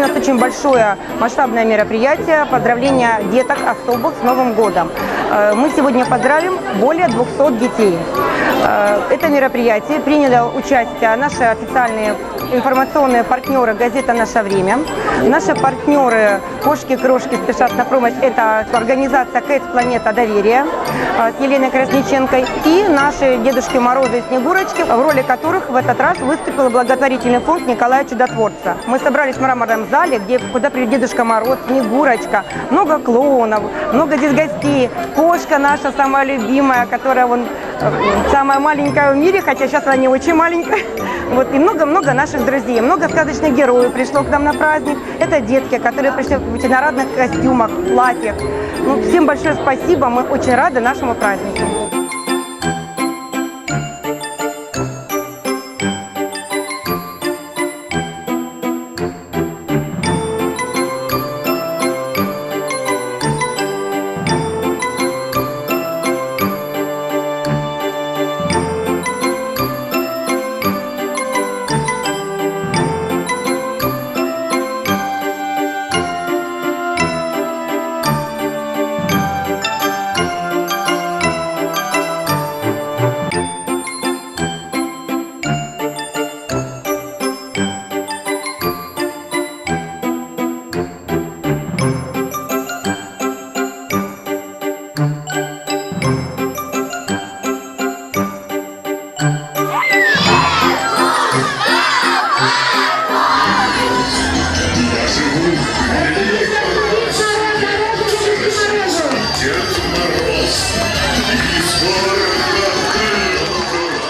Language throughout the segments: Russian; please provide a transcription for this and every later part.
Сегодня у нас очень большое масштабное мероприятие – поздравления деток особых с Новым годом. Мы сегодня поздравим более 200 детей. Это мероприятие приняли участие наши официальные информационные партнеры газета «Наше время». Наши партнеры «Кошки-крошки спешат на помощь» – это организация «Кэтс. Планета доверия» с Еленой Красниченкой и наши Дедушки Морозы и Снегурочки, в роли которых в этот раз выступил благотворительный фонд Николая Чудотворца. Мы собрались в мраморном зале, куда придет Дедушка Мороз, Снегурочка, много клоунов, много здесь гостей. Кошка наша самая любимая, которая самая маленькая в мире, хотя сейчас она не очень маленькая. И много-много наших друзей, много сказочных героев пришло к нам на праздник. Это детки, которые пришли в единородных костюмах, платьях. Всем большое спасибо, мы очень рады нашему празднику.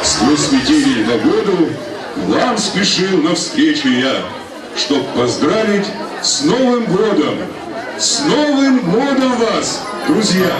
Сквозь метели и погоду к вам спешил навстречу я, чтоб поздравить с Новым годом! С Новым годом вас, друзья!